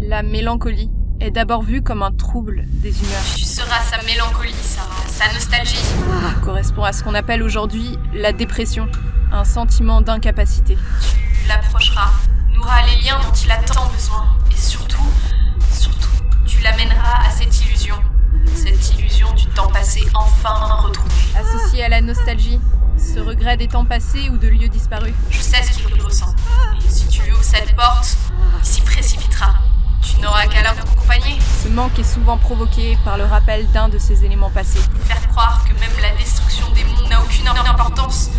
La mélancolie est d'abord vue comme un trouble des humeurs. Tu seras sa mélancolie, sa nostalgie. Correspond à ce qu'on appelle aujourd'hui la dépression, un sentiment d'incapacité. Tu l'approcheras, nourras les liens dont il a tant besoin. Et surtout, tu l'amèneras à cette illusion du temps passé enfin retrouvé. Associé à la nostalgie, ce regret des temps passés ou de lieux disparus. Je sais ce qu'il ressent. Et si tu ouvres cette porte, il s'y précipitera. Tu n'auras qu'à l'accompagner. Ce manque est souvent provoqué par le rappel d'un de ces éléments passés. Faire croire que même la destruction des mondes n'a aucune importance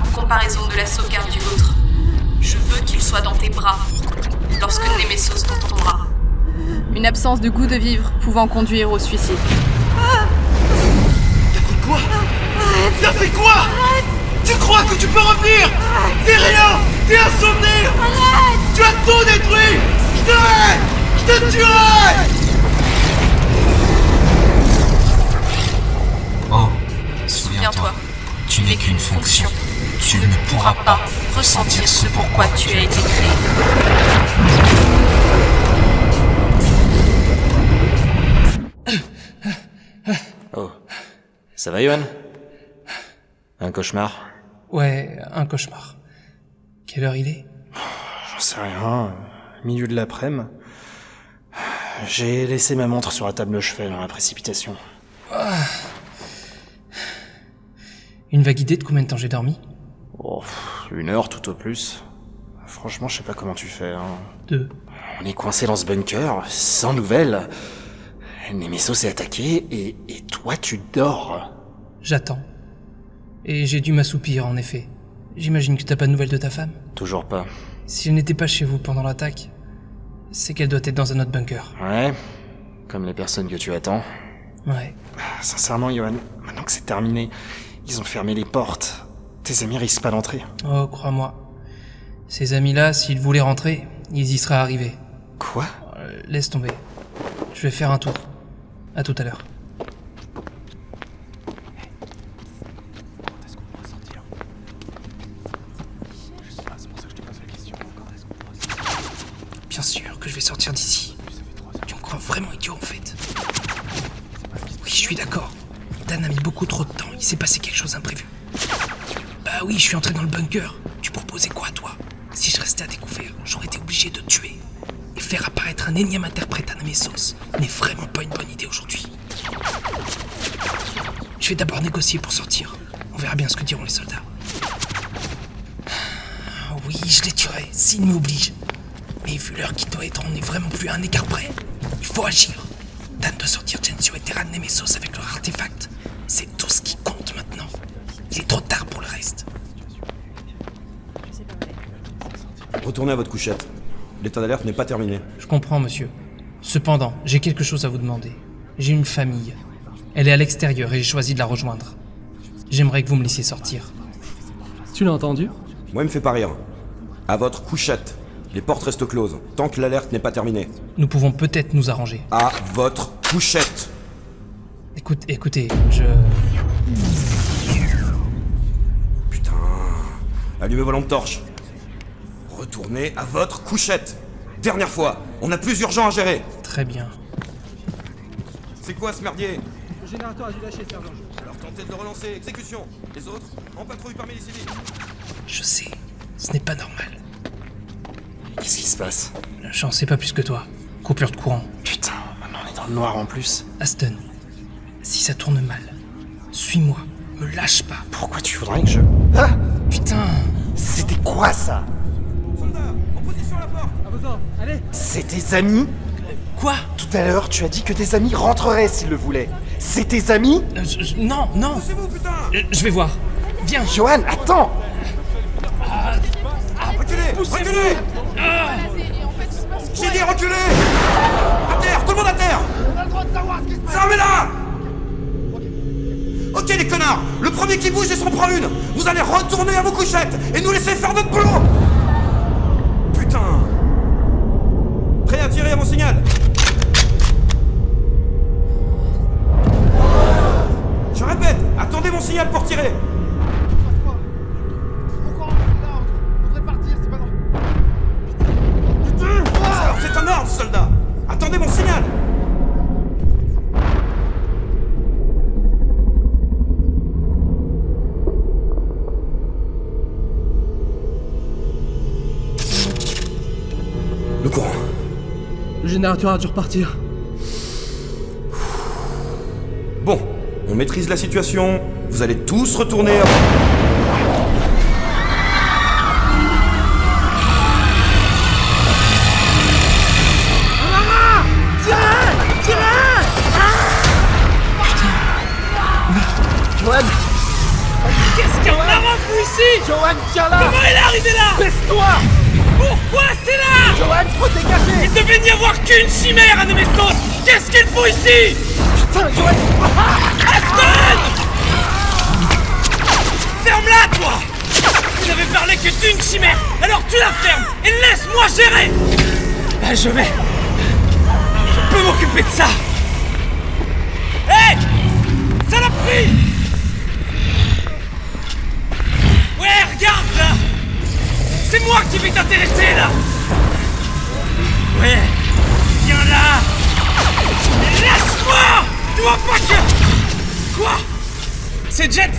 en comparaison de la sauvegarde du vôtre. Je veux qu'il soit dans tes bras lorsque Némésos tombera. Une absence de goût de vivre pouvant conduire au suicide. T'as fait quoi? T'as fait quoi? Tu crois que tu peux revenir? T'es rien! T'es un souvenir! Tu as tout détruit! Je te hais! Je te tuerai! Oh, souviens-toi, tu n'es qu'une fonction. Tu ne pourras pas ressentir ce pourquoi tu as été créé. Oh, ça va Yohan? Un cauchemar? Ouais, un cauchemar. Quelle heure il est? J'en sais rien, milieu de l'après-midi. J'ai laissé ma montre sur la table de chevet dans la précipitation. Une vague idée de combien de temps j'ai dormi? Oh, 1 heure tout au plus. Franchement, je sais pas comment tu fais, hein. 2. On est coincé dans ce bunker, sans nouvelles. Némésos est attaqué, et toi tu dors. J'attends. Et j'ai dû m'assoupir, en effet. J'imagine que t'as pas de nouvelles de ta femme? Toujours pas. Si elle n'était pas chez vous pendant l'attaque, c'est qu'elle doit être dans un autre bunker. Ouais, comme les personnes que tu attends. Ouais. Sincèrement, Yohan, maintenant que c'est terminé, ils ont fermé les portes. Tes amis risquent pas d'entrer. Oh, crois-moi. Ces amis-là, s'ils voulaient rentrer, ils y seraient arrivés. Quoi? Laisse tomber. Je vais faire un tour. À tout à l'heure. Bien sûr que je vais sortir d'ici. Tu me crois vraiment idiot en fait. Oui, je suis d'accord. Dan a mis beaucoup trop de temps. Il s'est passé quelque chose d'imprévu. Bah oui, je suis entré dans le bunker. Tu proposais quoi, toi? Si je restais à découvert, j'aurais été obligé de te tuer. Et faire apparaître un énième interprète à Némésos n'est vraiment pas une bonne idée aujourd'hui. Je vais d'abord négocier pour sortir. On verra bien ce que diront les soldats. Oui, je les tuerai, s'ils m'obligent. Mais vu l'heure qui doit être, on n'est vraiment plus à un écart près. Il faut agir. Dan doit sortir Gensio et Terra de Némésos avec leur artefact. C'est tout ce qui compte maintenant. Il est trop tard pour le reste. Retournez à votre couchette. L'état d'alerte n'est pas terminé. Je comprends, monsieur. Cependant, j'ai quelque chose à vous demander. J'ai une famille. Elle est à l'extérieur et j'ai choisi de la rejoindre. J'aimerais que vous me laissiez sortir. Tu l'as entendu? Moi, il me fait pas rire. À votre couchette. Les portes restent closes, tant que l'alerte n'est pas terminée. Nous pouvons peut-être nous arranger. À votre couchette. Écoutez, je... Putain. Allumez vos lampes torches. Retournez à votre couchette. Dernière fois, on a plus urgent à gérer. Très bien. C'est quoi ce merdier? Le générateur a dû lâcher, sergent. Alors tentez de le relancer. Exécution. Les autres, en patrouille parmi les civils. Je sais, ce n'est pas normal. Qu'est-ce qui se passe? J'en sais pas plus que toi. Coupure de courant. Putain, maintenant on est dans le noir en plus. Aston, si ça tourne mal, suis-moi. Me lâche pas. Pourquoi tu voudrais que je... Ah! Putain. C'était quoi ça? Soldats, en position à la porte. À vos ordres, allez! C'est tes amis? Quoi? Tout à l'heure, tu as dit que tes amis rentreraient s'ils le voulaient. C'est tes amis? Non. Poussez-vous, putain. Je vais voir. Viens. Yohan, attends! Reculez! J'ai dit reculez! À terre! Tout le monde à terre! On a le droit de savoir ce qui se passe! Fermez-la! Ok les connards! Le premier qui bouge et s'en prend une! Vous allez retourner à vos couchettes et nous laisser faire notre boulot! Putain! Prêt à tirer à mon signal? Je répète, attendez mon signal pour tirer! Pourquoi on est là? On devrait partir, c'est pas normal. Alors c'est un ordre, soldat! Le générateur a dû repartir. Bon, on maîtrise la situation. Vous allez tous retourner à... Johan! Qu'est-ce qu'il y a en a fou ici? Johan, viens là! Comment il est arrivé là? Baisse-toi! Pourquoi c'est là? Johan, faut dégager! Il devait n'y avoir qu'une chimère à Nemestos. Qu'est-ce qu'il faut ici? Putain, Johan! Aston! Ferme-la, toi! Tu n'avais parlé que d'une chimère, alors tu la fermes et laisse-moi gérer! Je peux m'occuper de ça! Hé! Saloperie! Ouais, regarde là! C'est moi qui vais t'intéresser là! Ouais! Viens là! Laisse-moi! Tu vois pas que... Quoi? C'est Jet!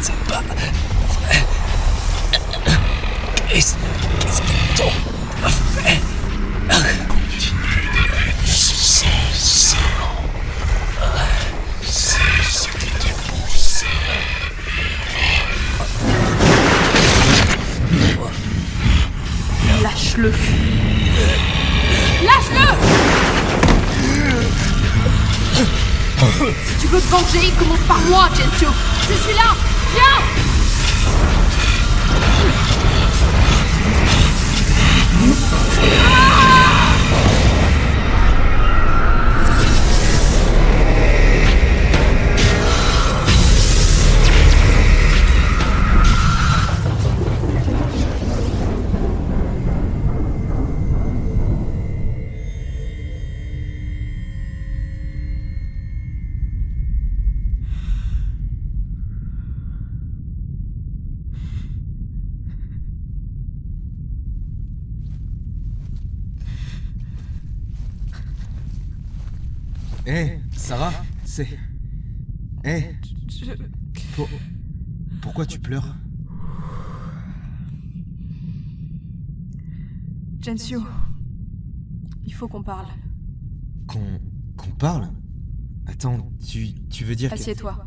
C'est pas vrai. Qu'est-ce qu'ils t'ont fait? Continue d'émettre ce sang salant. C'est ce qui te pousse Lâche-le. Lâche-le! Si tu veux te venger, commence par moi, Gensio. Je suis là. Viens! Hé, Sarah, c'est... Hé, Je... pourquoi tu pleures? Gensio, il faut qu'on parle. Qu'on parle? Attends, tu veux dire que... Assieds-toi.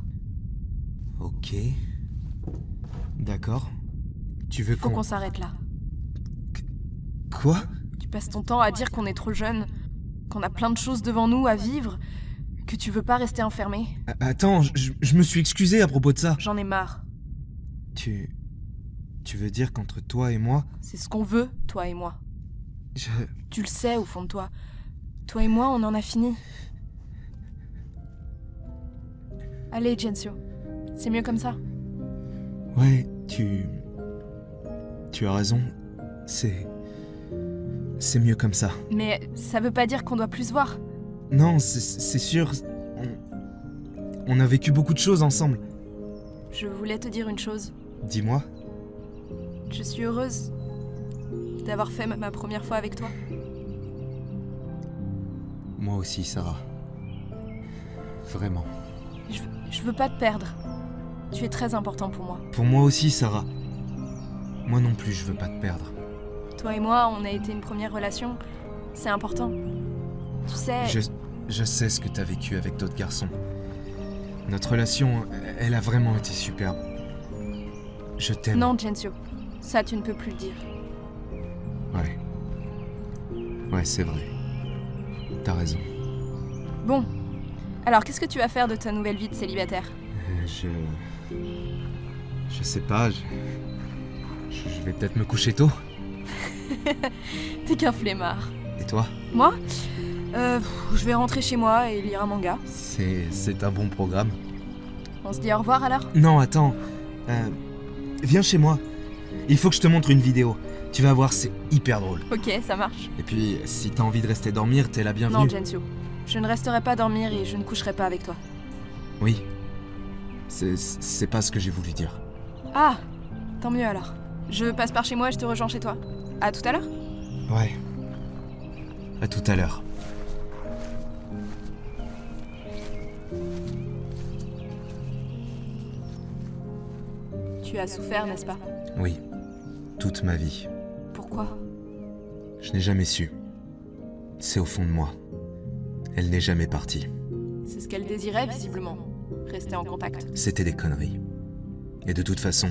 Ok. D'accord. Tu veux Faut qu'on s'arrête là. Quoi? Tu passes ton temps à dire qu'on est trop jeune, qu'on a plein de choses devant nous à vivre, que tu veux pas rester enfermé. Attends, je me suis excusé à propos de ça. J'en ai marre. Tu veux dire qu'entre toi et moi... C'est ce qu'on veut, toi et moi. Je... Tu le sais au fond de toi. Toi et moi, on en a fini. Allez, Gensio. C'est mieux comme ça. Ouais, tu as raison. C'est mieux comme ça. Mais ça veut pas dire qu'on doit plus se voir. Non, c'est sûr. On a vécu beaucoup de choses ensemble. Je voulais te dire une chose. Dis-moi. Je suis heureuse d'avoir fait ma première fois avec toi. Moi aussi, Sarah. Vraiment. Je veux pas te perdre. Tu es très important pour moi. Pour moi aussi, Sarah. Moi non plus, je veux pas te perdre. Toi et moi, on a été une première relation. C'est important. Tu sais... Je sais ce que t'as vécu avec d'autres garçons. Notre relation, elle a vraiment été superbe. Je t'aime. Non, Gensio. Ça, tu ne peux plus le dire. Ouais. Ouais, c'est vrai. T'as raison. Bon. Alors, qu'est-ce que tu vas faire de ta nouvelle vie de célibataire? Je sais pas, je vais peut-être me coucher tôt. T'es qu'un flemmard. Et toi? Moi? Je vais rentrer chez moi et lire un manga. C'est un bon programme. On se dit au revoir alors? Non, attends. Viens chez moi. Il faut que je te montre une vidéo. Tu vas voir, c'est hyper drôle. Ok, ça marche. Et puis, si t'as envie de rester dormir, t'es la bienvenue. Non, Gensio. Je ne resterai pas dormir et je ne coucherai pas avec toi. Oui. C'est pas ce que j'ai voulu dire. Ah! Tant mieux alors. Je passe par chez moi et je te rejoins chez toi. À tout à l'heure? Ouais. À tout à l'heure. Tu as souffert, n'est-ce pas? Oui, toute ma vie. Pourquoi? Je n'ai jamais su. C'est au fond de moi. Elle n'est jamais partie. C'est ce qu'elle désirait, visiblement. Rester en contact. C'était des conneries. Et de toute façon,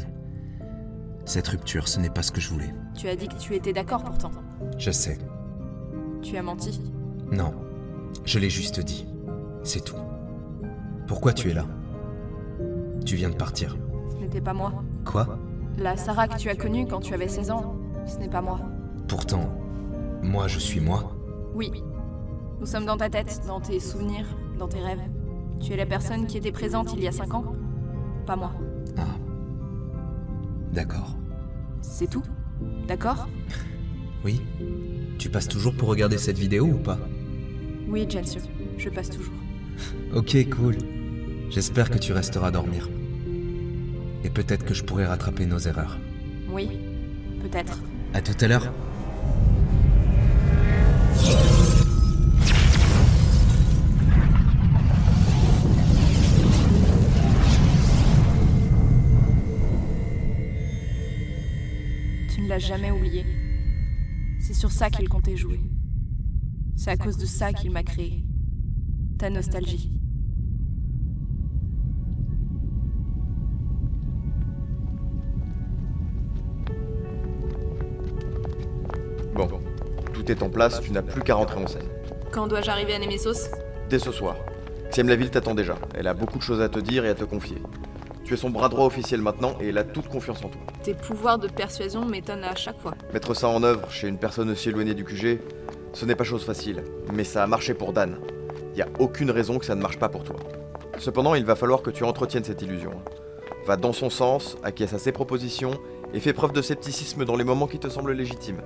cette rupture, ce n'est pas ce que je voulais. Tu as dit que tu étais d'accord pourtant. Je sais. Tu as menti. Non, je l'ai juste dit. C'est tout. Pourquoi tu es là? Tu viens de partir. Ce n'était pas moi. Quoi? La Sarah que tu as connue quand tu avais 16 ans, ce n'est pas moi. Pourtant, moi je suis moi. Oui. Nous sommes dans ta tête, dans tes souvenirs, dans tes rêves. Tu es la personne qui était présente il y a 5 ans. Pas moi. Ah. D'accord. C'est tout? D'accord? Oui? Tu passes toujours pour regarder cette vidéo ou pas? Oui, Jansu, je passe toujours. Ok, cool. J'espère que tu resteras dormir. Et peut-être que je pourrai rattraper nos erreurs. Oui, peut-être. À tout à l'heure. Tu ne l'as jamais oublié. C'est sur ça qu'il comptait jouer. C'est à cause de ça qu'il m'a créé. Ta nostalgie. Bon, tout est en place, tu n'as plus qu'à rentrer en scène. Quand dois-je arriver à Nemesos? Dès ce soir. Xiam Laville t'attend déjà, elle a beaucoup de choses à te dire et à te confier. Tu es son bras droit officiel maintenant et elle a toute confiance en toi. Tes pouvoirs de persuasion m'étonnent à chaque fois. Mettre ça en œuvre chez une personne aussi éloignée du QG, ce n'est pas chose facile, mais ça a marché pour Dan. Il n'y a aucune raison que ça ne marche pas pour toi. Cependant, il va falloir que tu entretiennes cette illusion. Va dans son sens, acquiesce à ses propositions et fais preuve de scepticisme dans les moments qui te semblent légitimes.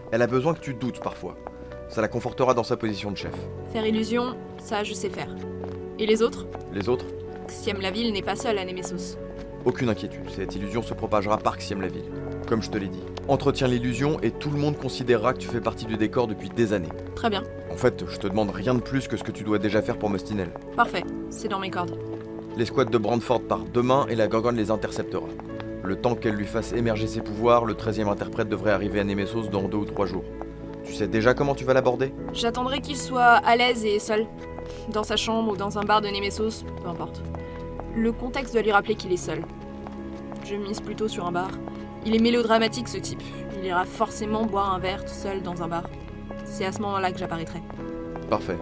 Elle a besoin que tu doutes parfois. Ça la confortera dans sa position de chef. Faire illusion, ça je sais faire. Et les autres? Les autres? Xiam Laville n'est pas seul à Nemesos. Aucune inquiétude, cette illusion se propagera par Xiam Laville. Comme je te l'ai dit, entretiens l'illusion et tout le monde considérera que tu fais partie du décor depuis des années. Très bien. En fait, je te demande rien de plus que ce que tu dois déjà faire pour Mustinel. Parfait, c'est dans mes cordes. L'escouade de Brandford part demain et la Gorgone les interceptera. Le temps qu'elle lui fasse émerger ses pouvoirs, le 13e interprète devrait arriver à Nemesos dans 2 ou 3 jours. Tu sais déjà comment tu vas l'aborder? J'attendrai qu'il soit à l'aise et seul. Dans sa chambre ou dans un bar de Nemesos, peu importe. Le contexte doit lui rappeler qu'il est seul. Je mise plutôt sur un bar. Il est mélodramatique ce type. Il ira forcément boire un verre tout seul dans un bar. C'est à ce moment-là que j'apparaîtrai. Parfait.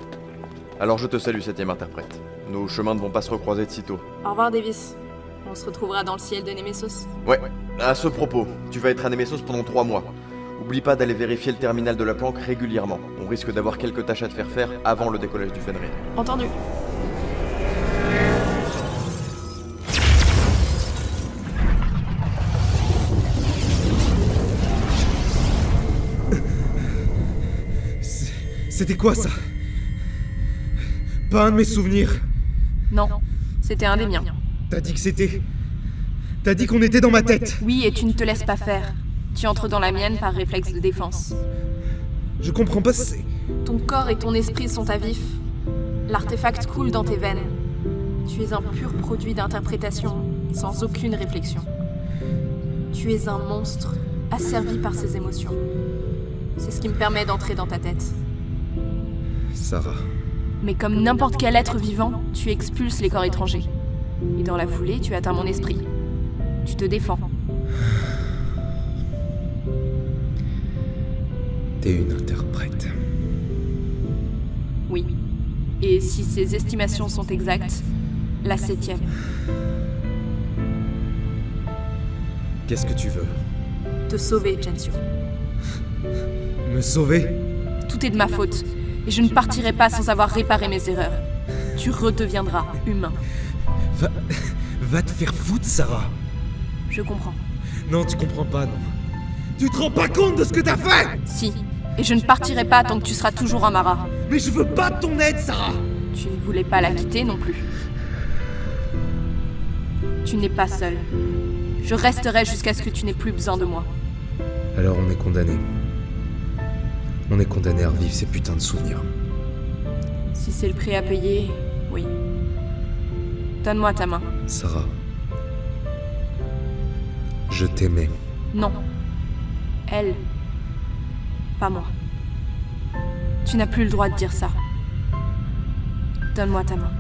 Alors je te salue, 7e interprète. Nos chemins ne vont pas se recroiser de sitôt. Au revoir, Davis. On se retrouvera dans le ciel de Nemesos. Ouais, à ce propos, tu vas être à Nemesos pendant 3 mois. Oublie pas d'aller vérifier le terminal de la planque régulièrement. On risque d'avoir quelques tâches à te faire avant le décollage du Fenrir. Entendu. C'était quoi ça? Pas un de mes souvenirs. Non, c'était un des miens. T'as dit que c'était... T'as dit qu'on était dans ma tête. Oui, et tu ne te laisses pas faire. Tu entres dans la mienne par réflexe de défense. Je comprends pas, c'est... Ton corps et ton esprit sont à vif. L'artefact coule dans tes veines. Tu es un pur produit d'interprétation, sans aucune réflexion. Tu es un monstre, asservi par ses émotions. C'est ce qui me permet d'entrer dans ta tête. Sarah... Mais comme n'importe quel être vivant, tu expulses les corps étrangers. Et dans la foulée, tu atteins mon esprit. Tu te défends. T'es une interprète. Oui. Et si ces estimations sont exactes, la 7e. Qu'est-ce que tu veux? Te sauver, Jansu. Me sauver? Tout est de ma faute. Et je ne partirai pas sans avoir réparé mes erreurs. Tu redeviendras humain. Va te faire foutre, Sarah. Je comprends. Non, tu comprends pas, non. Tu te rends pas compte de ce que t'as fait? Si. Et je ne partirai pas tant que tu seras toujours un Mara. Mais je veux pas de ton aide, Sarah. Tu ne voulais pas la quitter non plus. Tu n'es pas seul. Je resterai jusqu'à ce que tu n'aies plus besoin de moi. Alors on est condamné. On est condamné à revivre ces putains de souvenirs. Si c'est le prix à payer, oui. Donne-moi ta main. Sarah. Je t'aimais. Non. Elle. Pas moi. Tu n'as plus le droit de dire ça. Donne-moi ta main.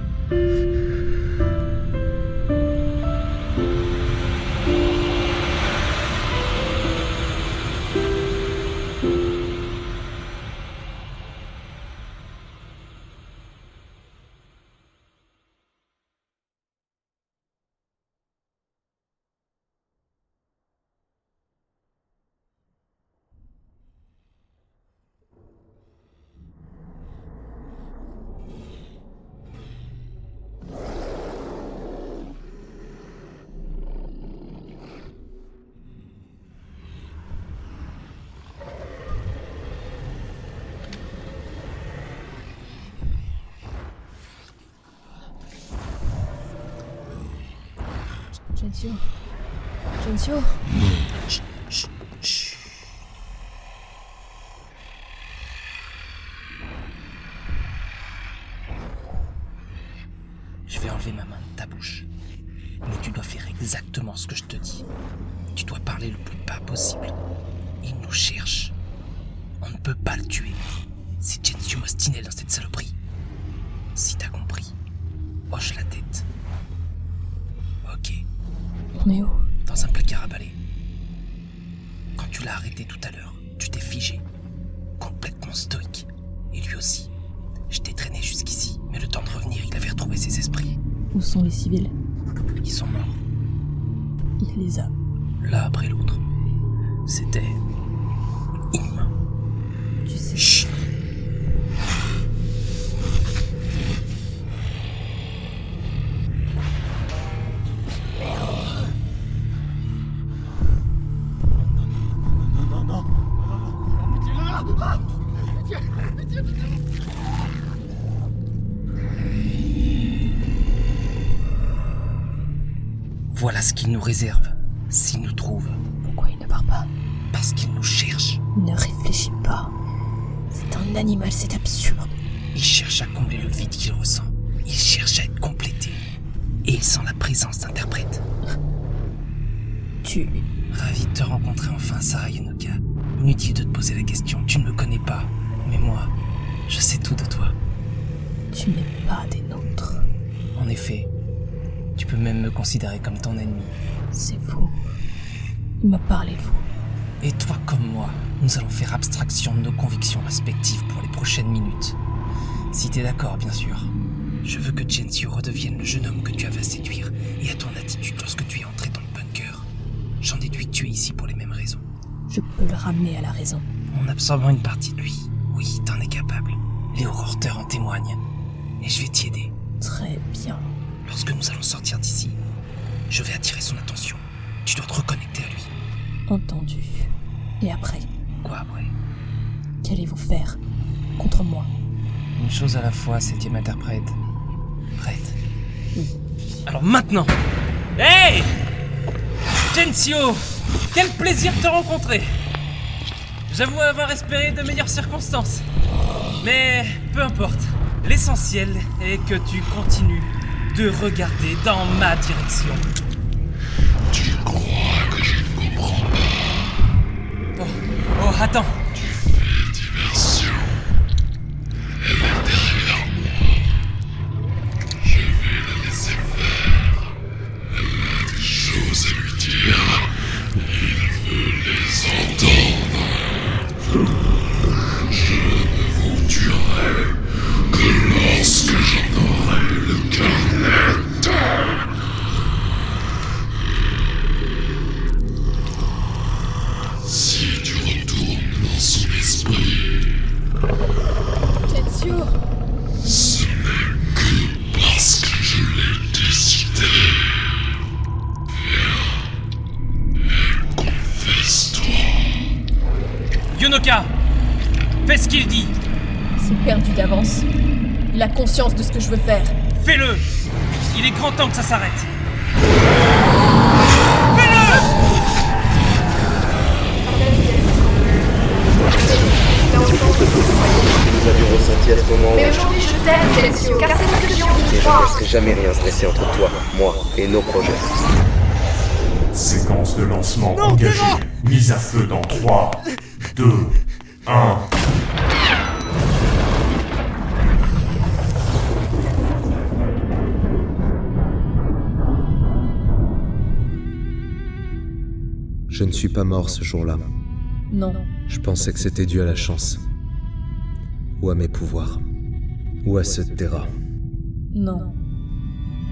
Gensio. Chut. Je vais enlever ma main de ta bouche. Mais tu dois faire exactement ce que je te dis. Tu dois parler le plus bas possible. Il nous cherche. On ne peut pas le tuer. C'est Gensio Mostinel dans cette saloperie. Si t'as compris, hoche la tête. Ok. On est où? Dans un placard à balai. Quand tu l'as arrêté tout à l'heure, tu t'es figé. Complètement stoïque. Et lui aussi. Je t'ai traîné jusqu'ici, mais le temps de revenir, il avait retrouvé ses esprits. Où sont les civils? Ils sont morts. Il les a. L'un après l'autre. C'était inhumain. Tu sais. Chut. Voilà ce qu'il nous réserve, s'il nous trouve. Pourquoi il ne part pas? Parce qu'il nous cherche. Ne réfléchis pas. C'est un animal, c'est absurde. Il cherche à combler le vide qu'il ressent. Il cherche à être complété. Et il sent la présence d'interprètes. Tu... Ravi de te rencontrer enfin, Sarah Yonoka. Inutile de te poser la question, tu ne me connais pas. Mais moi, je sais tout de toi. Tu n'es pas des nôtres. En effet, tu peux même me considérer comme ton ennemi. C'est faux. Il m'a parlé de vous. Et toi comme moi, nous allons faire abstraction de nos convictions respectives pour les prochaines minutes. Si t'es d'accord, bien sûr. Je veux que Gensio redevienne le jeune homme que tu avais à séduire, et à ton attitude lorsque tu es entré dans le bunker. J'en déduis que tu es ici pour les mêmes raisons. Je peux le ramener à la raison. En absorbant une partie de lui. Oui, t'en es capable. Les horreurs en témoignent. Et je vais t'y aider. Très bien. Lorsque nous allons sortir d'ici, je vais attirer son attention. Tu dois te reconnecter à lui. Entendu. Et après? Quoi après? Qu'allez-vous faire? Contre moi? Une chose à la fois, 7ème interprète. Prête? Oui. Alors maintenant! Hey! Gensio! Quel plaisir de te rencontrer! J'avoue avoir espéré de meilleures circonstances. Mais peu importe. L'essentiel est que tu continues de regarder dans ma direction. Tu crois que je ne comprends pas? Oh, attends! Tu fais diversion. Elle est derrière moi. Je vais la laisser faire. Elle a des choses à lui dire. Il veut les entendre. Je ne vous tuerai que lorsque j'en aurai le cœur net. Si tu retournes dans son esprit, Gensio! ce n'est que parce que je l'ai décidé. Viens et confesse-toi. Yonoka! Fais ce qu'il dit! C'est perdu d'avance. Il a conscience de ce que je veux faire. Fais-le! Il est grand temps que ça s'arrête! Nous avions ressenti à ce moment. Mais aujourd'hui, je t'aime, Gensio, car c'est ce que j'ai envie de Et je ne croire. laisserai jamais rien se dresser entre toi, moi et nos projets. Séquence de lancement engagée. Mise à feu dans 3, 2, 1. Je ne suis pas mort ce jour-là. Non. Je pensais que c'était dû à la chance. Ou à mes pouvoirs. Ou à ceux de Terra. Non.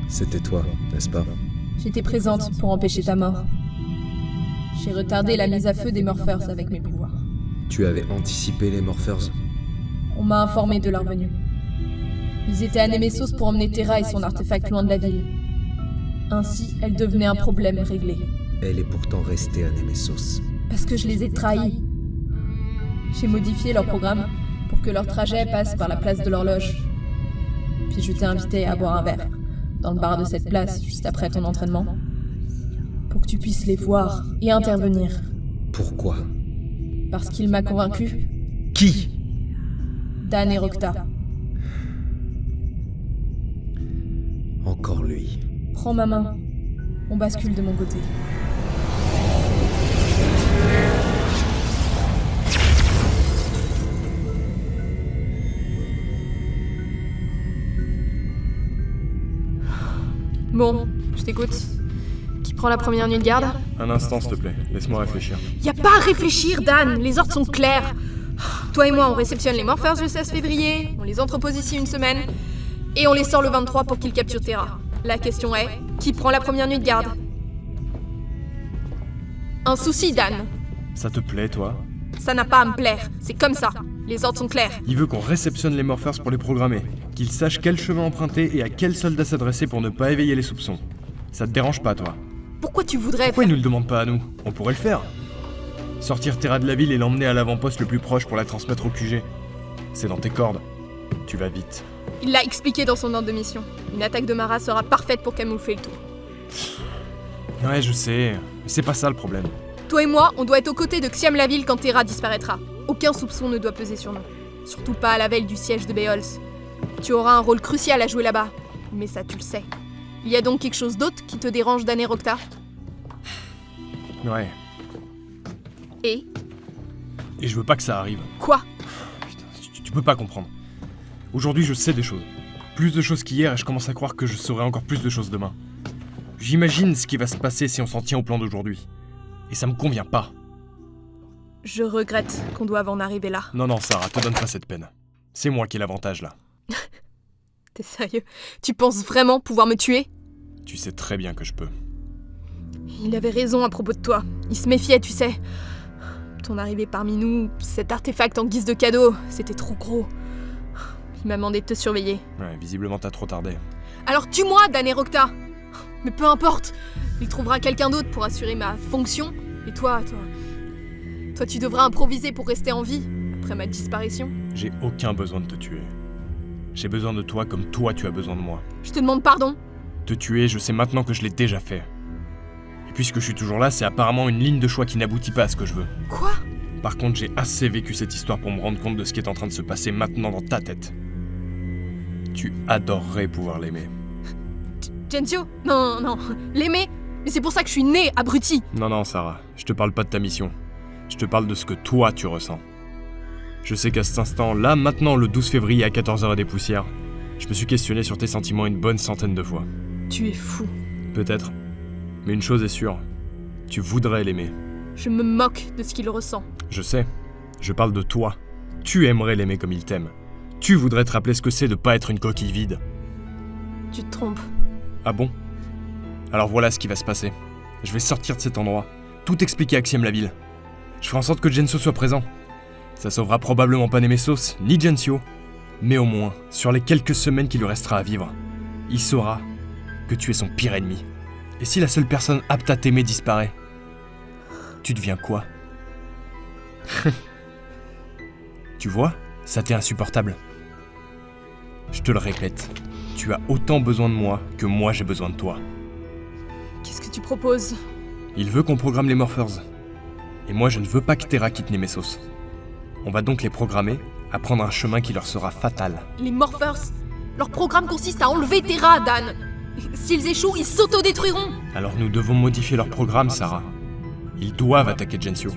C'était toi, n'est-ce pas? J'étais présente pour empêcher ta mort. J'ai retardé la mise à feu des Morphers avec mes pouvoirs. Tu avais anticipé les Morphers? On m'a informé de leur venue. Ils étaient à Nemesos pour emmener Terra et son artefact loin de la ville. Ainsi, elle devenait un problème réglé. Elle est pourtant restée à Nemesos. Parce que je les ai trahis. J'ai modifié leur programme pour que leur trajet passe par la place de l'horloge. Puis je t'ai invité à boire un verre, dans le bar de cette place, juste après ton entraînement, pour que tu puisses les voir et intervenir. Pourquoi? Parce qu'il m'a convaincu. Qui? Dan et Rokta. Encore lui. Prends ma main. On bascule de mon côté. Bon, je t'écoute. Qui prend la première nuit de garde? Un instant, s'il te plaît. Laisse-moi réfléchir. Y a pas à réfléchir, Dan. Les ordres sont clairs. Toi et moi, on réceptionne les Morphers le 16 février, on les entrepose ici une semaine, et on les sort le 23 pour qu'ils capturent Terra. La question est, qui prend la première nuit de garde? Un souci, Dan. Ça te plaît, toi? Ça n'a pas à me plaire. C'est comme ça. Les ordres sont clairs. Il veut qu'on réceptionne les Morphers pour les programmer, qu'ils sachent quel chemin emprunter et à quel soldat s'adresser pour ne pas éveiller les soupçons. Ça te dérange pas, toi? Pourquoi tu voudrais... Pourquoi ils nous le demandent pas à nous? On pourrait le faire. Sortir Terra de la ville et l'emmener à l'avant-poste le plus proche pour la transmettre au QG. C'est dans tes cordes. Tu vas vite. Il l'a expliqué dans son ordre de mission. Une attaque de Mara sera parfaite pour camoufler le tout. Ouais, je sais. Mais c'est pas ça le problème. Toi et moi, on doit être aux côtés de Xiam la ville quand Terra disparaîtra. Aucun soupçon ne doit peser sur nous. Surtout pas à la veille du siège de Beholz. Tu auras un rôle crucial à jouer là-bas. Mais ça, tu le sais. Il y a donc quelque chose d'autre qui te dérange, Dan et Rokta? Ouais. Et je veux pas que ça arrive. Quoi? Putain, tu peux pas comprendre. Aujourd'hui, je sais des choses. Plus de choses qu'hier et je commence à croire que je saurai encore plus de choses demain. J'imagine ce qui va se passer si on s'en tient au plan d'aujourd'hui. Et ça me convient pas. Je regrette qu'on doive en arriver là. Non, Sarah, te donne pas cette peine. C'est moi qui ai l'avantage, là. T'es sérieux? Tu penses vraiment pouvoir me tuer? Tu sais très bien que je peux. Il avait raison à propos de toi. Il se méfiait, tu sais. Ton arrivée parmi nous, cet artefact en guise de cadeau, c'était trop gros. Il m'a demandé de te surveiller. Ouais, visiblement t'as trop tardé. Alors tue-moi, Dan et Rokta! Mais peu importe, il trouvera quelqu'un d'autre pour assurer ma fonction. Et toi, tu devras improviser pour rester en vie, après ma disparition. J'ai aucun besoin de te tuer. J'ai besoin de toi comme toi tu as besoin de moi. Je te demande pardon. Te tuer, je sais maintenant que je l'ai déjà fait. Et puisque je suis toujours là, c'est apparemment une ligne de choix qui n'aboutit pas à ce que je veux. Quoi? Par contre, j'ai assez vécu cette histoire pour me rendre compte de ce qui est en train de se passer maintenant dans ta tête. Tu adorerais pouvoir l'aimer. Gensio? Non. L'aimer? Mais c'est pour ça que je suis née, abruti. Non, Sarah, je te parle pas de ta mission. Je te parle de ce que toi tu ressens. Je sais qu'à cet instant, là, maintenant, le 12 février à 14h et des poussières, je me suis questionné sur tes sentiments une bonne centaine de fois. Tu es fou. Peut-être. Mais une chose est sûre, tu voudrais l'aimer. Je me moque de ce qu'il ressent. Je sais. Je parle de toi. Tu aimerais l'aimer comme il t'aime. Tu voudrais te rappeler ce que c'est de pas être une coquille vide. Tu te trompes. Ah bon? Alors voilà ce qui va se passer. Je vais sortir de cet endroit, tout expliquer à Xiam la ville. Je ferai en sorte que Gensio soit présent. Ça sauvera probablement pas Nemesos, ni Gensio. Mais au moins, sur les quelques semaines qu'il lui restera à vivre, il saura que tu es son pire ennemi. Et si la seule personne apte à t'aimer disparaît, tu deviens quoi? Tu vois, ça t'est insupportable. Je te le répète, tu as autant besoin de moi que moi j'ai besoin de toi. Qu'est-ce que tu proposes? Il veut qu'on programme les Morphers. Et moi je ne veux pas que Terra quitte Nemesos. On va donc les programmer à prendre un chemin qui leur sera fatal. Les Morphers? Leur programme consiste à enlever Terra, Dan. S'ils échouent, ils s'autodétruiront. Alors nous devons modifier leur programme, Sarah. Ils doivent attaquer Gensio.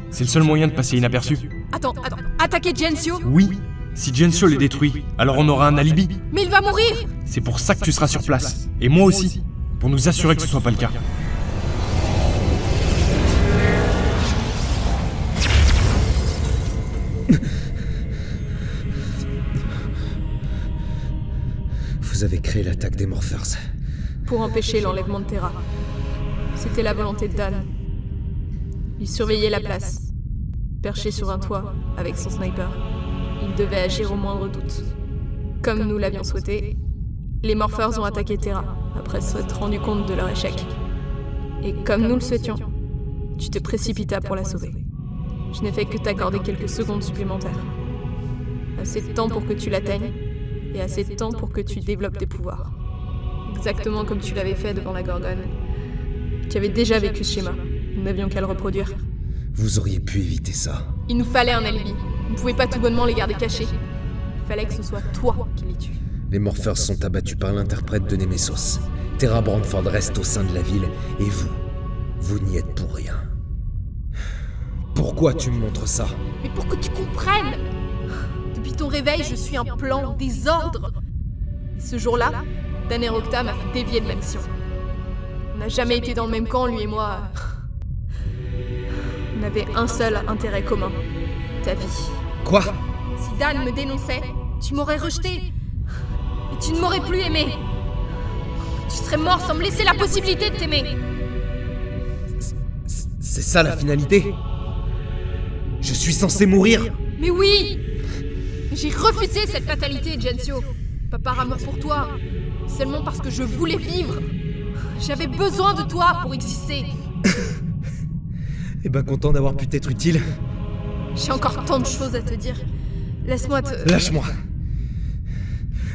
C'est le seul moyen de passer inaperçu. Attends, attaquer Gensio? Oui. Si Gensio les détruit, alors on aura un alibi. Mais il va mourir! C'est pour ça que tu seras sur place. Et moi aussi. Pour nous assurer que ce soit pas le cas. Vous avez créé l'attaque des Morphers. Pour empêcher l'enlèvement de Terra. C'était la volonté de Dan. Il surveillait la place. Perché sur un toit, avec son sniper. Il devait agir au moindre doute. Comme nous l'avions souhaité, les Morphers ont attaqué Terra, après s'être rendu compte de leur échec. Et comme nous le souhaitions, tu te précipitas pour la sauver. Je n'ai fait que t'accorder quelques secondes supplémentaires. Assez de temps pour que tu l'atteignes, et assez de temps pour que tu développes tes pouvoirs. Exactement comme tu l'avais fait devant la Gorgone. Tu avais déjà vécu ce schéma. Nous n'avions qu'à le reproduire. Vous auriez pu éviter ça. Il nous fallait un alibi. On ne pouvait pas tout bonnement les garder cachés. Il fallait que ce soit toi qui les tue. Les Morphers sont abattus par l'interprète de Nemesos. Terra Brandford reste au sein de la ville, et vous n'y êtes pour rien. Pourquoi tu me montres ça? Mais pour que tu comprennes! Depuis ton réveil, je suis un plan, des ordres. Et ce jour-là, Dan et Rokta m'a fait dévier de la mission. On n'a jamais été dans le même camp, lui et moi. On avait un seul intérêt commun. Ta vie. Quoi? Si Dan me dénonçait, tu m'aurais rejeté. Et tu ne m'aurais plus aimé. Tu serais mort sans me laisser la possibilité de t'aimer. C'est ça la finalité? Je suis censé mourir? Mais oui! J'ai refusé cette fatalité, Gensio. Pas par amour pour toi, seulement parce que je voulais vivre. J'avais besoin de toi pour exister. Eh ben, content d'avoir pu t'être utile. J'ai encore tant de choses à te dire. Laisse-moi te... Lâche-moi.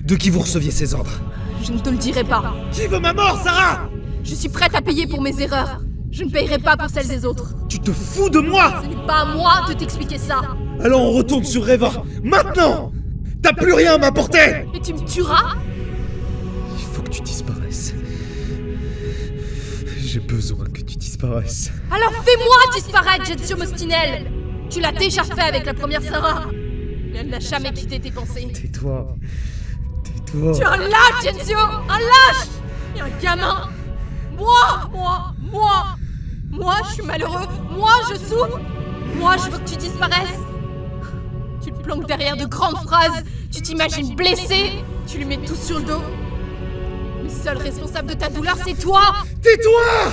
De qui vous receviez ces ordres? Je ne te le dirai pas. Qui veut ma mort, Sarah? Je suis prête à payer pour mes erreurs. Je ne payerai pas pour celles des autres. Tu te fous de moi? Ce n'est pas à moi de t'expliquer ça. Alors on retourne sur Reva. Maintenant! T'as plus rien à m'apporter! Et tu me tueras? Il faut que tu disparaisses. J'ai besoin que tu disparaisses. Alors fais-moi disparaître, Gensio Mostinel! Tu l'as déjà fait avec la première Sarah. Mais elle n'a jamais quitté tes pensées. Tais-toi. Tais-toi. Tu es un lâche, Gensio! Un lâche! Et un gamin! Moi, je suis malheureux. Moi, je souffre. Moi, je veux que tu disparaisses. Tu te planques derrière de grandes phrases. Tu t'imagines blessé. Tu lui mets tout sur le dos. Le seul responsable de ta douleur, c'est toi. Tais-toi!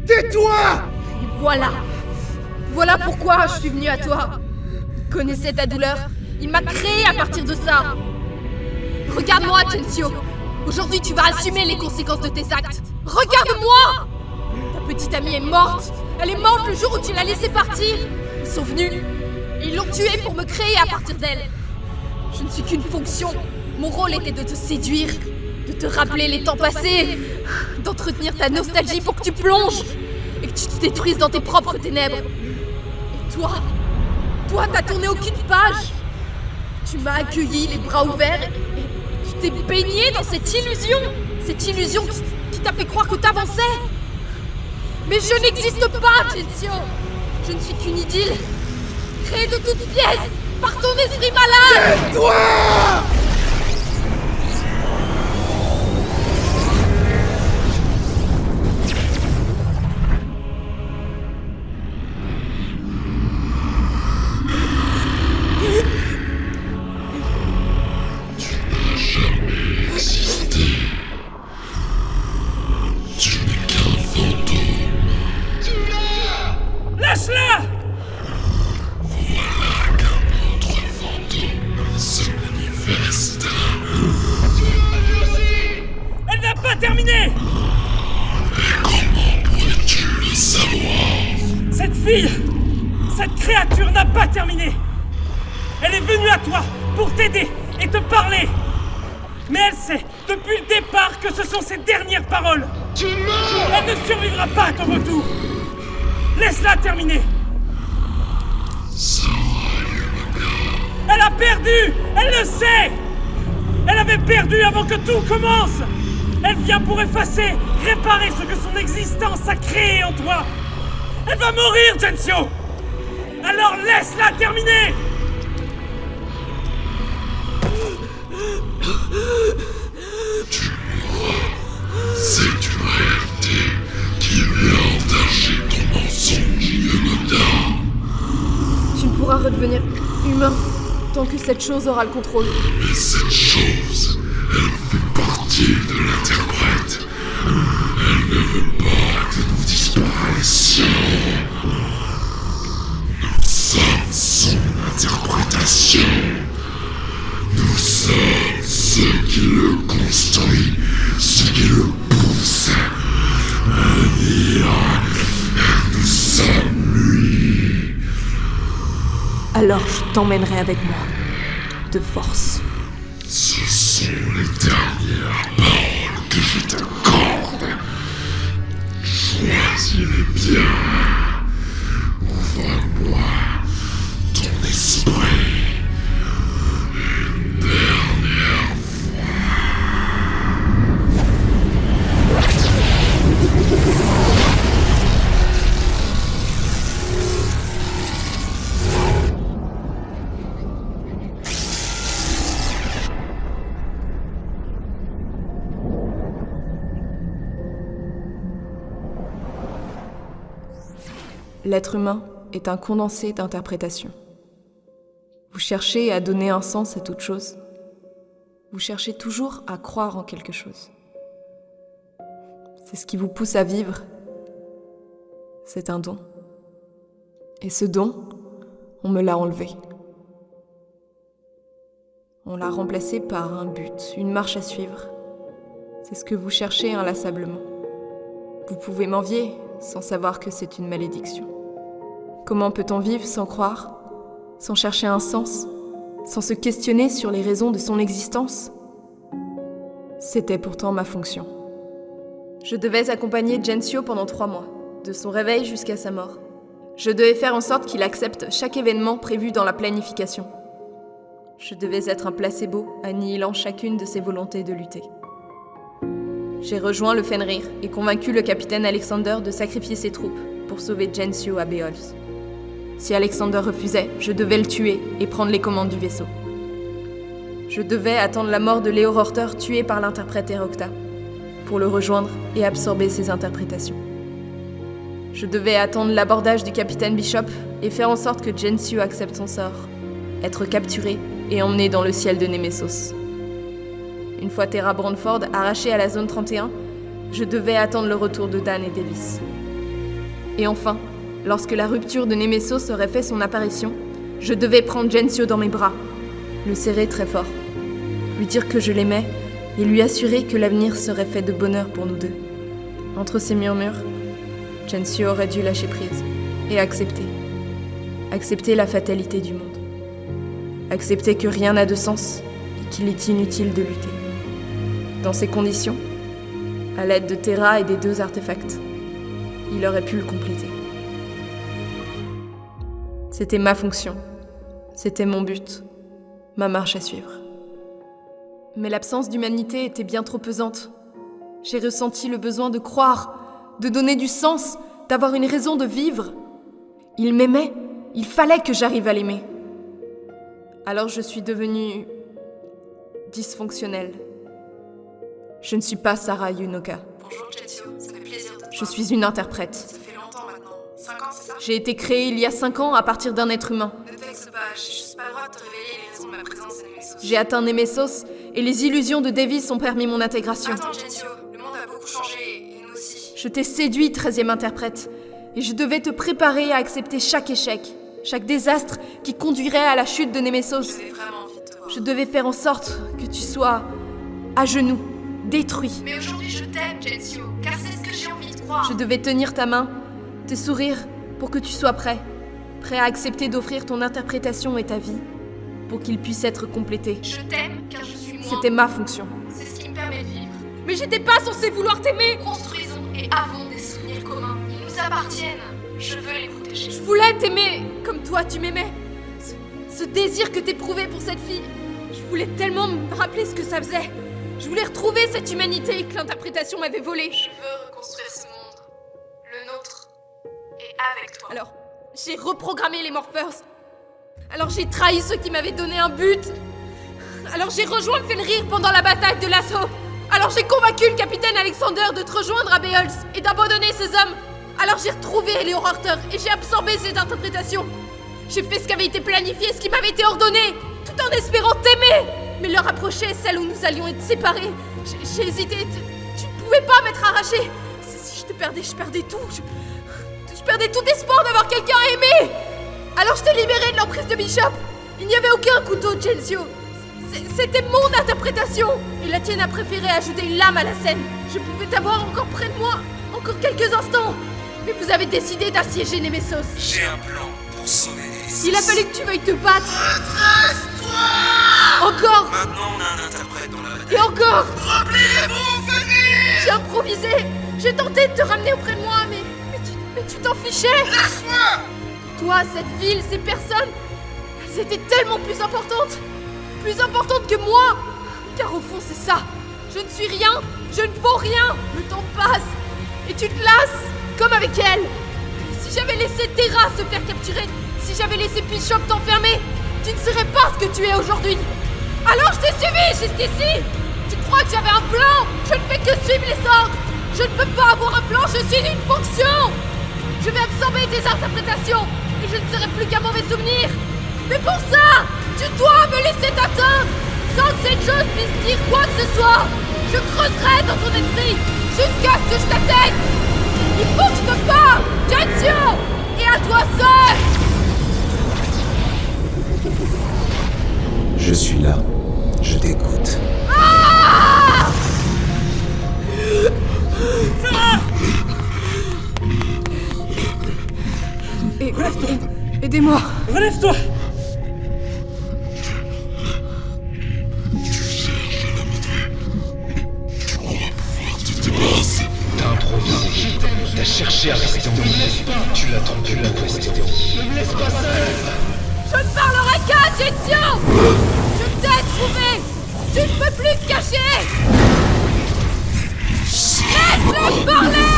Tais-toi! Et voilà. Voilà pourquoi je suis venue à toi. Il connaissait ta douleur. Il m'a créé à partir de ça. Regarde-moi, Gensio. Aujourd'hui, tu vas assumer les conséquences de tes actes. Regarde-moi! Ta petite amie est morte. Elle est morte le jour où tu l'as laissée partir. Ils sont venus. Et ils l'ont tuée pour me créer à partir d'elle. Je ne suis qu'une fonction. Mon rôle était de te séduire, de te rappeler les temps passés, d'entretenir ta nostalgie pour que tu plonges et que tu te détruises dans tes propres ténèbres. Et toi, t'as tourné aucune page. Tu m'as accueilli les bras ouverts et tu t'es baigné dans cette illusion qui t'a fait croire que t'avançais. Mais je n'existe pas, Gensio. Je ne suis qu'une idylle, créée de toutes pièces par ton esprit malade. Tais-toi! Cette créature n'a pas terminé. Elle est venue à toi pour t'aider et te parler. Mais elle sait depuis le départ que ce sont ses dernières paroles. Tu meurs! Elle ne survivra pas à ton retour. Laisse-la terminer. Elle a perdu. Elle le sait. Elle avait perdu avant que tout commence. Elle vient pour effacer, réparer ce que son existence a créé en toi. Elle va mourir, Gensio. Alors laisse-la terminer. C'est une réalité qui vient entacher ton mensonge, Yonoda. Tu ne pourras redevenir humain tant que cette chose aura le contrôle. Mais cette chose, elle fait partie de l'interprète. Elle ne veut pas que nous disparaissions. Nous sommes son interprétation. Nous sommes ceux qui le construisent, ceux qui le poussent à vivre. Nous sommes lui. Alors je t'emmènerai avec moi, de force. Ce sont les dernières paroles que je t'accorde. Choisis-les bien. Ouvre-moi ton esprit. Une dernière L'être humain est un condensé d'interprétations. Vous cherchez à donner un sens à toute chose. Vous cherchez toujours à croire en quelque chose. C'est ce qui vous pousse à vivre. C'est un don. Et ce don, on me l'a enlevé. On l'a remplacé par un but, une marche à suivre. C'est ce que vous cherchez inlassablement. Vous pouvez m'envier sans savoir que c'est une malédiction. Comment peut-on vivre sans croire, sans chercher un sens, sans se questionner sur les raisons de son existence ? C'était pourtant ma fonction. Je devais accompagner Gensio pendant 3 mois, de son réveil jusqu'à sa mort. Je devais faire en sorte qu'il accepte chaque événement prévu dans la planification. Je devais être un placebo, annihilant chacune de ses volontés de lutter. J'ai rejoint le Fenrir et convaincu le capitaine Alexander de sacrifier ses troupes pour sauver Gensio à Beholz. Si Alexander refusait, je devais le tuer et prendre les commandes du vaisseau. Je devais attendre la mort de Leo Rorter tué par l'interprète Erocta pour le rejoindre et absorber ses interprétations. Je devais attendre l'abordage du capitaine Bishop et faire en sorte que Gensio accepte son sort, être capturé et emmené dans le ciel de Nemesos. Une fois Terra Brandford arrachée à la zone 31, je devais attendre le retour de Dan et Davis. Et enfin, lorsque la rupture de Nemesos aurait fait son apparition, je devais prendre Gensio dans mes bras, le serrer très fort, lui dire que je l'aimais et lui assurer que l'avenir serait fait de bonheur pour nous deux. Entre ces murmures, Gensio aurait dû lâcher prise et accepter. Accepter la fatalité du monde. Accepter que rien n'a de sens et qu'il est inutile de lutter. Dans ces conditions, à l'aide de Terra et des 2 artefacts, il aurait pu le compléter. C'était ma fonction, c'était mon but, ma marche à suivre. Mais l'absence d'humanité était bien trop pesante. J'ai ressenti le besoin de croire, de donner du sens, d'avoir une raison de vivre. Il m'aimait, il fallait que j'arrive à l'aimer. Alors je suis devenue dysfonctionnelle. Je ne suis pas Sarah Yunoka. Bonjour Gensio, ça fait plaisir de te voir. Je suis une interprète. Ça fait longtemps maintenant. 5 ans, c'est ça? J'ai été créée il y a 5 ans à partir d'un être humain. Ne t'excite pas, j'ai juste pas le droit de te révéler les raisons de ma présence à Nemesos. J'ai atteint Nemesos et les illusions de Davis ont permis mon intégration. Attends Gensio, le monde a beaucoup changé, et nous aussi. Je t'ai séduit, 13e interprète, et je devais te préparer à accepter chaque échec, chaque désastre qui conduirait à la chute de Nemesos. J'avais vraiment envie de te voir. Je devais faire en sorte que tu sois à genoux, détruit. Mais aujourd'hui je t'aime Gensio, car c'est ce que j'ai envie de croire. Je devais tenir ta main, te sourire pour que tu sois prêt à accepter d'offrir ton interprétation et ta vie, pour qu'il puisse être complété. Je t'aime car je suis moi. C'était ma fonction. C'est ce qui me permet de vivre. Mais j'étais pas censée vouloir t'aimer. Construisons et avons des souvenirs communs. Ils nous appartiennent. Je veux les protéger. Je voulais t'aimer comme toi tu m'aimais. Ce désir que t'éprouvais pour cette fille. Je voulais tellement me rappeler ce que ça faisait. Je voulais retrouver cette humanité que l'interprétation m'avait volée. Je veux reconstruire ce monde. Le nôtre. Et avec toi. Alors, j'ai reprogrammé les Morphers. Alors j'ai trahi ceux qui m'avaient donné un but. Alors j'ai rejoint Fenrir pendant la bataille de l'assaut. Alors j'ai convaincu le capitaine Alexander de te rejoindre à Beholz et d'abandonner ces hommes. Alors j'ai retrouvé les Horror et j'ai absorbé ces interprétations. J'ai fait ce qui avait été planifié, ce qui m'avait été ordonné, tout en espérant t'aimer. Mais l'heure approchait, celle où nous allions être séparés. J'ai hésité, tu ne pouvais pas m'être arraché. Si je te perdais, je perdais tout. Je perdais tout espoir d'avoir quelqu'un à aimer. Alors je t'ai libéré de l'emprise de Bishop. Il n'y avait aucun couteau, Gensio. C'était mon interprétation. Et la tienne a préféré ajouter une lame à la scène. Je pouvais t'avoir encore près de moi, encore quelques instants. Mais vous avez décidé d'assiéger Nemesos. J'ai un plan pour sauver Nemesos. Il a fallu que tu veuilles te battre. Redresse-toi. Encore. Maintenant on a un interprète dans la bataille. Et encore. Repliez-vous, Fenrir. J'ai improvisé. J'ai tenté de te ramener auprès de moi, mais tu t'en fichais. Laisse-moi. Toi, cette ville, ces personnes, elles étaient tellement plus importantes. Plus importantes que moi. Car au fond, c'est ça. Je ne suis rien. Je ne vaux rien. Le temps passe. Et tu te lasses. Comme avec elle. Si j'avais laissé Terra se faire capturer, si j'avais laissé Bishop t'enfermer, tu ne serais pas ce que tu es aujourd'hui. Alors je t'ai suivi jusqu'ici. Tu crois que j'avais un plan? Je ne fais que suivre les ordres. Je ne peux pas avoir un plan, je suis d'une fonction. Je vais absorber tes interprétations et je ne serai plus qu'un mauvais souvenir. Mais pour ça, tu dois me laisser t'atteindre sans que cette chose puisse dire quoi que ce soit. Je creuserai dans ton esprit jusqu'à ce que je t'atteigne. Il faut que je te parle, Gensio, et à toi seul. Je suis là. Je t'écoute. Ah! Aidez-moi. Relève-toi. Tu cherches à la maîtriser. On va pouvoir te débarrasser. T'as improvisé. T'as cherché à rester en vie. Tu l'as trompé pour rester en vie. Ne me laisse pas seul. Je ne parlerai qu'à Gensio. Je t'ai trouvé. Tu ne peux plus te cacher. Laisse-le parler.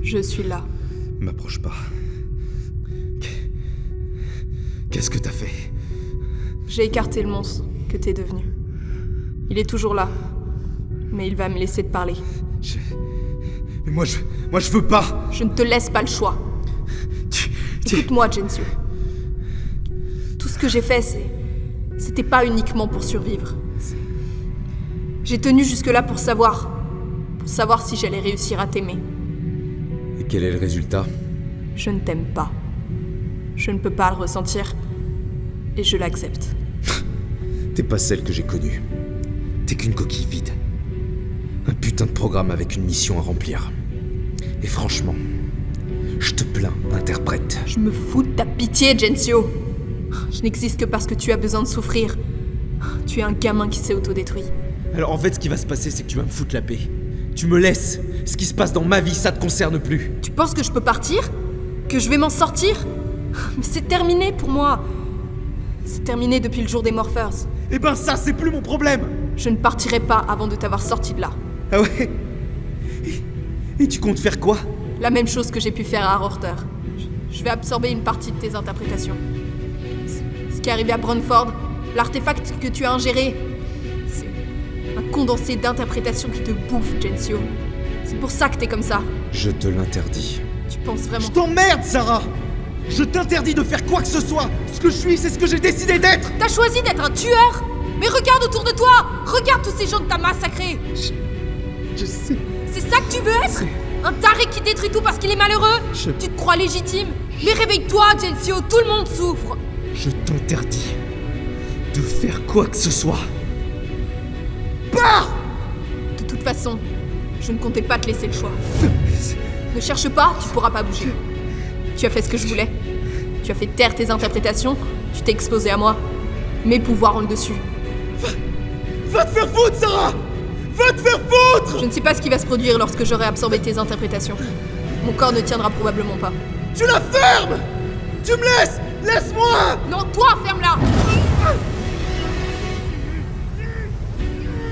Je suis là. M'approche pas. Qu'est-ce que t'as fait? J'ai écarté le monstre que t'es devenu. Il est toujours là. Mais il va me laisser te parler. Mais moi je veux pas. Je ne te laisse pas le choix. Écoute-moi, Gensio. Tout ce que j'ai fait, c'était pas uniquement pour survivre. J'ai tenu jusque-là pour savoir si j'allais réussir à t'aimer. Et quel est le résultat? Je ne t'aime pas. Je ne peux pas le ressentir. Et je l'accepte. T'es pas celle que j'ai connue. T'es qu'une coquille vide. Un putain de programme avec une mission à remplir. Et franchement, je te plains, interprète. Je me fous de ta pitié, Gensio. Je n'existe que parce que tu as besoin de souffrir. Tu es un gamin qui s'est autodétruit. Alors en fait, ce qui va se passer, c'est que tu vas me foutre la paix. Tu me laisses. Ce qui se passe dans ma vie, ça te concerne plus. Tu penses que je peux partir? Que je vais m'en sortir? Mais c'est terminé pour moi. C'est terminé depuis le jour des Morphers. Eh ben ça, c'est plus mon problème. Je ne partirai pas avant de t'avoir sorti de là. Ah ouais? Et tu comptes faire quoi? La même chose que j'ai pu faire à Horror. Je vais absorber une partie de tes interprétations. Ce qui est arrivé à Brunford, l'artefact que tu as ingéré, c'est un condensé d'interprétations qui te bouffe, Gensio. C'est pour ça que t'es comme ça. Je te l'interdis. Tu penses vraiment... Je t'emmerde, Sarah! Je t'interdis de faire quoi que ce soit! Ce que je suis, c'est ce que j'ai décidé d'être! T'as choisi d'être un tueur? Mais regarde autour de toi! Regarde tous ces gens que t'as massacrés! Je sais... C'est ça que tu veux être? Un taré qui détruit tout parce qu'il est malheureux? Tu te crois légitime? Mais réveille-toi, Gensio, tout le monde souffre! Je t'interdis de faire quoi que ce soit. Pars! De toute façon, je ne comptais pas te laisser le choix. Ne cherche pas, tu pourras pas bouger. Tu as fait ce que je voulais. Tu as fait taire tes interprétations, Tu t'es exposé à moi. Mes pouvoirs ont le dessus. Va te faire foutre, Sarah! Va te faire foutre! Je ne sais pas ce qui va se produire lorsque j'aurai absorbé tes interprétations. Mon corps ne tiendra probablement pas. Tu la fermes! Tu me laisses! Laisse-moi! Non, toi, ferme-la!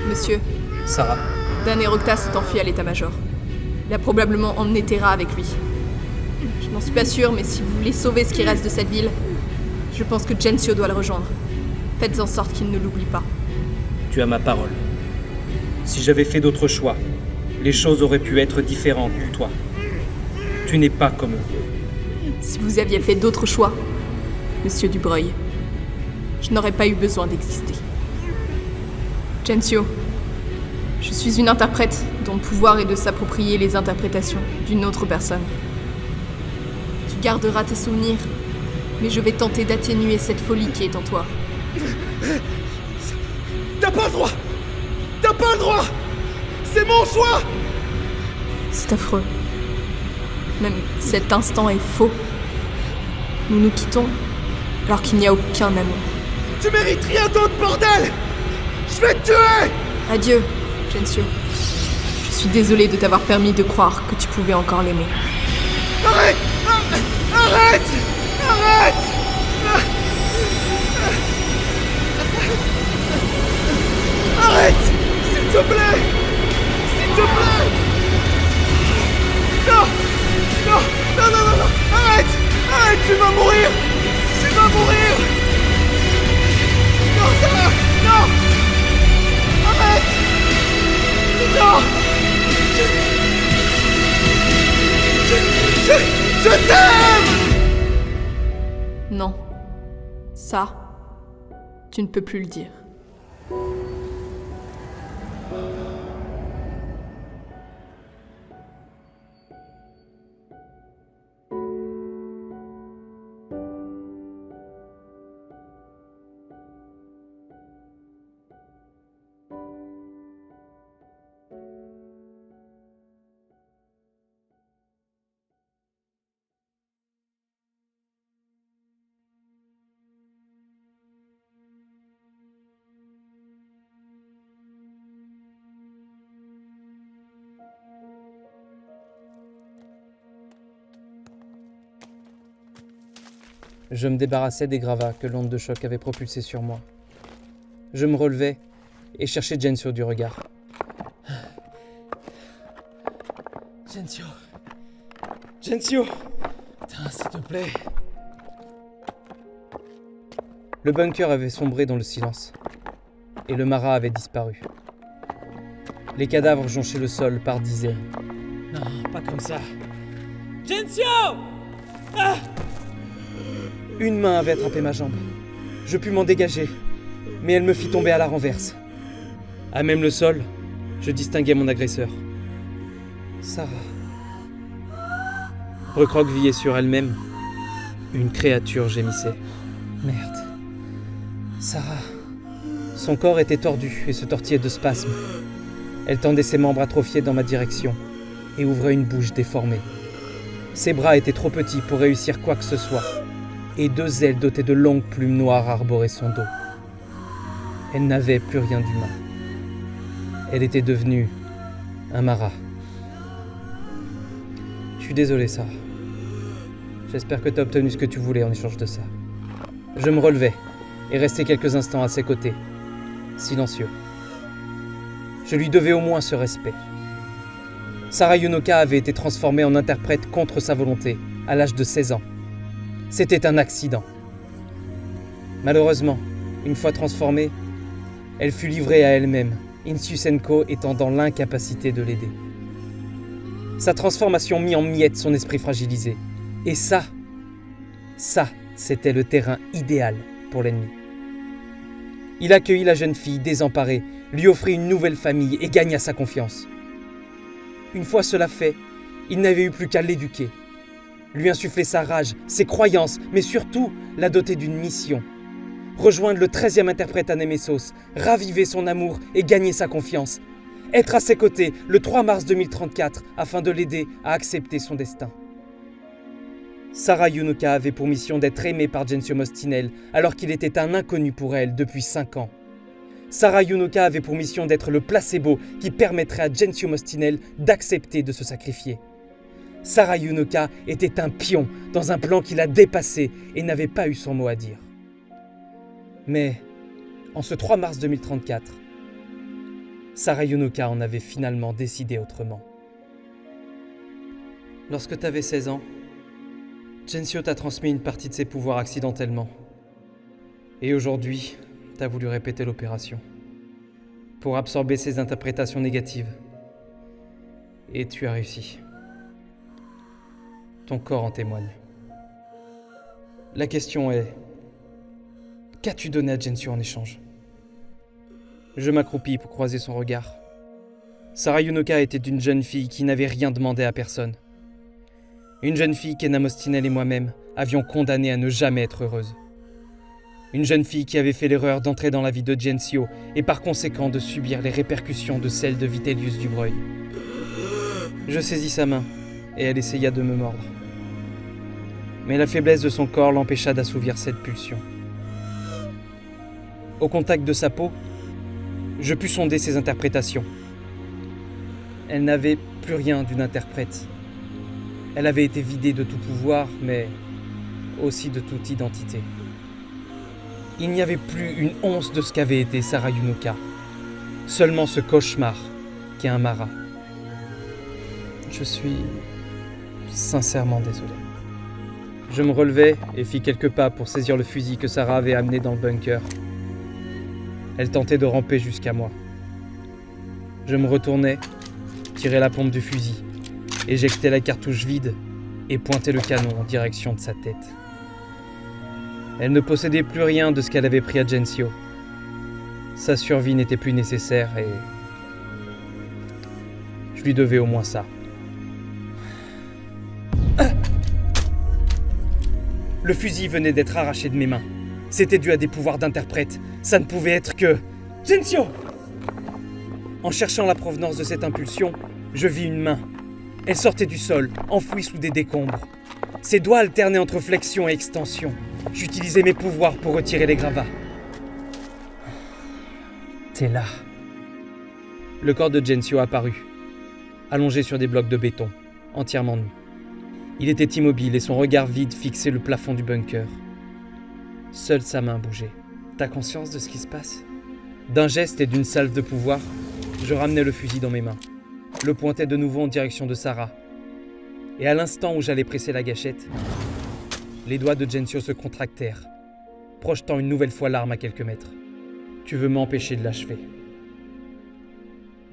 Monsieur, Sarah. Dan et Rokta s'est enfui à l'état-major. Il a probablement emmené Terra avec lui. Je n'en suis pas sûre, mais si vous voulez sauver ce qui reste de cette ville, je pense que Gensio doit le rejoindre. Faites en sorte qu'il ne l'oublie pas. Tu as ma parole. Si j'avais fait d'autres choix, les choses auraient pu être différentes pour toi. Tu n'es pas comme eux. Si vous aviez fait d'autres choix, Monsieur Dubreuil, je n'aurais pas eu besoin d'exister. Gensio, je suis une interprète dont le pouvoir est de s'approprier les interprétations d'une autre personne. Tu garderas tes souvenirs, mais je vais tenter d'atténuer cette folie qui est en toi. T'as pas le droit! T'as pas le droit! C'est mon choix! C'est affreux. Même cet instant est faux. Nous nous quittons alors qu'il n'y a aucun amour. Tu mérites rien d'autre, bordel! Je vais te tuer! Adieu, Gensio. Je suis désolée de t'avoir permis de croire que tu pouvais encore l'aimer. Arrête! Arrête! Arrête! Arrête! S'il te plaît! S'il te plaît! Non! Non! Non, non, non, non! Arrête! Arrête! Tu vas mourir! Tu vas mourir! Non, Sarah! Non! Arrête! Non! Je t'aime! Non. Ça, tu ne peux plus le dire. Je me débarrassais des gravats que l'onde de choc avait propulsés sur moi. Je me relevais et cherchais Gensio du regard. Gensio. Gensio. Putain, s'il te plaît. Le bunker avait sombré dans le silence, et le marat avait disparu. Les cadavres jonchaient le sol par dizaines. Non, pas comme ça. Gensio! Ah! Une main avait attrapé ma jambe. Je pus m'en dégager, mais elle me fit tomber à la renverse. À même le sol, je distinguais mon agresseur. Sarah. Recroquevillée sur elle-même, une créature gémissait. Merde. Sarah. Son corps était tordu et se tortillait de spasmes. Elle tendait ses membres atrophiés dans ma direction et ouvrait une bouche déformée. Ses bras étaient trop petits pour réussir quoi que ce soit, et deux ailes dotées de longues plumes noires arboraient son dos. Elle n'avait plus rien d'humain. Elle était devenue un marat. Je suis désolé, Sarah. J'espère que tu as obtenu ce que tu voulais en échange de ça. Je me relevai et restai quelques instants à ses côtés, silencieux. Je lui devais au moins ce respect. Sarah Yonoka avait été transformée en interprète contre sa volonté à l'âge de 16 ans. C'était un accident. Malheureusement, une fois transformée, elle fut livrée à elle-même, Insusenko étant dans l'incapacité de l'aider. Sa transformation mit en miettes son esprit fragilisé. Et ça, c'était le terrain idéal pour l'ennemi. Il accueillit la jeune fille désemparée, lui offrit une nouvelle famille et gagna sa confiance. Une fois cela fait, il n'avait eu plus qu'à l'éduquer. Lui insuffler sa rage, ses croyances, mais surtout la doter d'une mission. Rejoindre le 13e interprète à Nemesos, raviver son amour et gagner sa confiance. Être à ses côtés le 3 mars 2034 afin de l'aider à accepter son destin. Sarah Yunoka avait pour mission d'être aimée par Gensio Mostinel alors qu'il était un inconnu pour elle depuis 5 ans. Sarah Yunoka avait pour mission d'être le placebo qui permettrait à Gensio Mostinel d'accepter de se sacrifier. Sarah Yunoka était un pion dans un plan qui l'a dépassé et n'avait pas eu son mot à dire. Mais, en ce 3 mars 2034, Sarah Yunoka en avait finalement décidé autrement. Lorsque tu avais 16 ans, Gensio t'a transmis une partie de ses pouvoirs accidentellement. Et aujourd'hui, t'as voulu répéter l'opération. Pour absorber ses interprétations négatives. Et tu as réussi. Ton corps en témoigne. La question est... Qu'as-tu donné à Gensio en échange ? Je m'accroupis pour croiser son regard. Sarah Yunoka était une jeune fille qui n'avait rien demandé à personne. Une jeune fille qu'Enna Mostinel et moi-même avions condamnée à ne jamais être heureuse. Une jeune fille qui avait fait l'erreur d'entrer dans la vie de Gensio et par conséquent de subir les répercussions de celle de Vitellius Dubreuil. Je saisis sa main et elle essaya de me mordre. Mais la faiblesse de son corps l'empêcha d'assouvir cette pulsion. Au contact de sa peau, je pus sonder ses interprétations. Elle n'avait plus rien d'une interprète. Elle avait été vidée de tout pouvoir, mais aussi de toute identité. Il n'y avait plus une once de ce qu'avait été Sarah Yunoka. Seulement ce cauchemar qu'est un Mara. Je suis sincèrement désolé. Je me relevai et fis quelques pas pour saisir le fusil que Sarah avait amené dans le bunker. Elle tentait de ramper jusqu'à moi. Je me retournai, tirai la pompe du fusil, éjectai la cartouche vide et pointai le canon en direction de sa tête. Elle ne possédait plus rien de ce qu'elle avait pris à Gensio. Sa survie n'était plus nécessaire et... je lui devais au moins ça. Le fusil venait d'être arraché de mes mains. C'était dû à des pouvoirs d'interprète. Ça ne pouvait être que... Gensio ! En cherchant la provenance de cette impulsion, je vis une main. Elle sortait du sol, enfouie sous des décombres. Ses doigts alternaient entre flexion et extension. J'utilisais mes pouvoirs pour retirer les gravats. T'es là. Le corps de Gensio apparut, allongé sur des blocs de béton, entièrement nu. Il était immobile et son regard vide fixait le plafond du bunker. Seule sa main bougeait. T'as conscience de ce qui se passe ? D'un geste et d'une salve de pouvoir, je ramenai le fusil dans mes mains, le pointai de nouveau en direction de Sarah. Et à l'instant où j'allais presser la gâchette, les doigts de Gensio se contractèrent, projetant une nouvelle fois l'arme à quelques mètres. Tu veux m'empêcher de l'achever.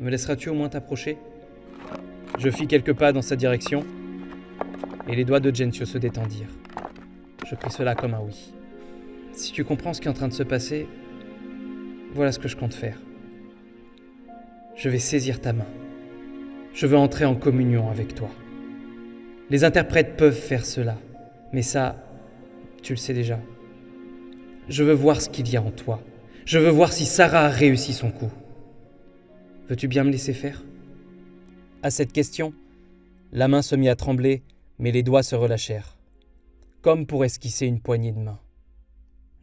Me laisseras-tu au moins t'approcher ? Je fis quelques pas dans sa direction, et les doigts de Gensio se détendirent. Je pris cela comme un oui. Si tu comprends ce qui est en train de se passer, voilà ce que je compte faire. Je vais saisir ta main. Je veux entrer en communion avec toi. Les interprètes peuvent faire cela, mais ça, tu le sais déjà. Je veux voir ce qu'il y a en toi. Je veux voir si Sarah a réussi son coup. Veux-tu bien me laisser faire ? À cette question, la main se mit à trembler, mais les doigts se relâchèrent, comme pour esquisser une poignée de main.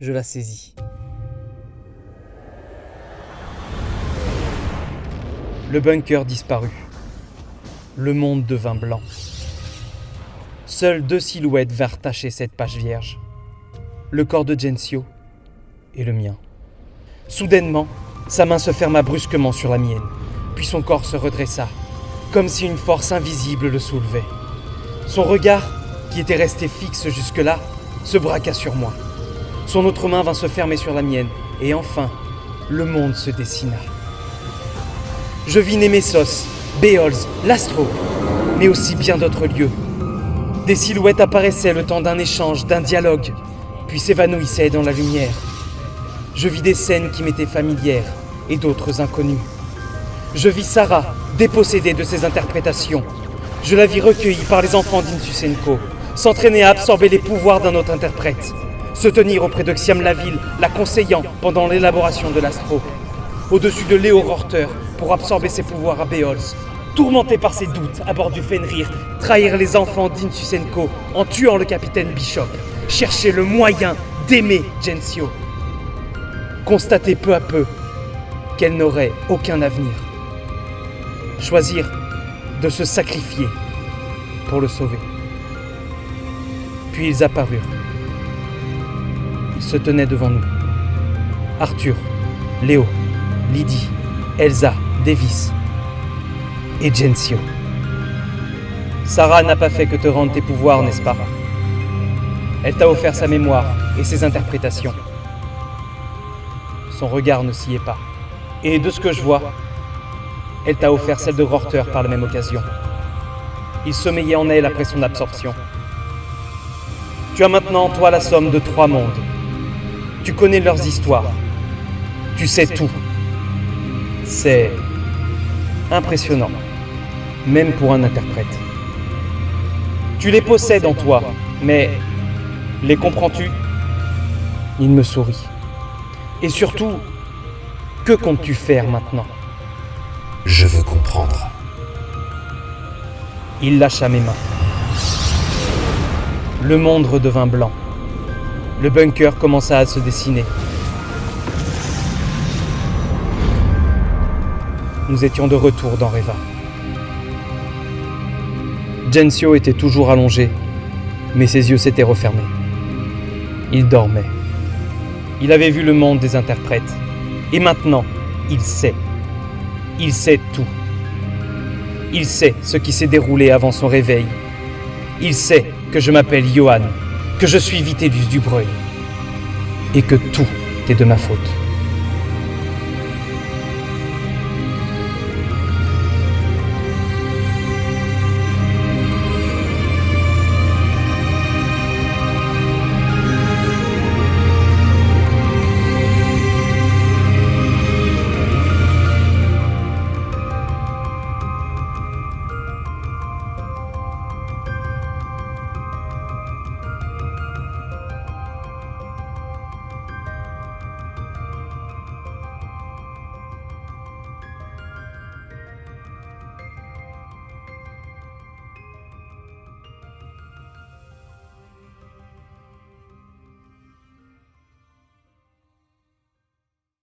Je la saisis. Le bunker disparut. Le monde devint blanc. Seules 2 silhouettes vinrent tacher cette page vierge. Le corps de Gensio et le mien. Soudainement, sa main se ferma brusquement sur la mienne, puis son corps se redressa, comme si une force invisible le soulevait. Son regard, qui était resté fixe jusque-là, se braqua sur moi. Son autre main vint se fermer sur la mienne, et enfin, le monde se dessina. Je vis Némésos, Béols, l'Astro, mais aussi bien d'autres lieux. Des silhouettes apparaissaient le temps d'un échange, d'un dialogue, puis s'évanouissaient dans la lumière. Je vis des scènes qui m'étaient familières, et d'autres inconnues. Je vis Sarah, dépossédée de ses interprétations. Je la vis recueillie par les enfants d'Insusenko, s'entraîner à absorber les pouvoirs d'un autre interprète, se tenir auprès de Xiam Laville, la conseillant pendant l'élaboration de l'Astro, au-dessus de Léo Rorter pour absorber ses pouvoirs à Béols, tourmenté par ses doutes à bord du Fenrir, trahir les enfants d'Insusenko en tuant le capitaine Bishop, chercher le moyen d'aimer Gensio, constater peu à peu qu'elle n'aurait aucun avenir, choisir de se sacrifier pour le sauver. Puis ils apparurent. Ils se tenaient devant nous. Arthur, Léo, Lydie, Elsa, Davis et Gensio. Sarah n'a pas fait que te rendre tes pouvoirs, n'est-ce pas? Elle t'a offert sa mémoire et ses interprétations. Son regard ne s'y est pas. Et de ce que je vois, elle t'a offert celle de Rorter par la même occasion. Il sommeillait en elle après son absorption. Tu as maintenant, toi, la somme de 3 mondes. Tu connais leurs histoires. Tu sais tout. C'est impressionnant, même pour un interprète. Tu les possèdes en toi, mais les comprends-tu? Il me sourit. Et surtout, que comptes-tu faire maintenant? Je veux comprendre. Il lâcha mes mains. Le monde redevint blanc. Le bunker commença à se dessiner. Nous étions de retour dans Reva. Gensio était toujours allongé, mais ses yeux s'étaient refermés. Il dormait. Il avait vu le monde des interprètes. Et maintenant, il sait. Il sait tout. Il sait ce qui s'est déroulé avant son réveil. Il sait que je m'appelle Johan, que je suis Vitellius du Breuil, et que tout est de ma faute.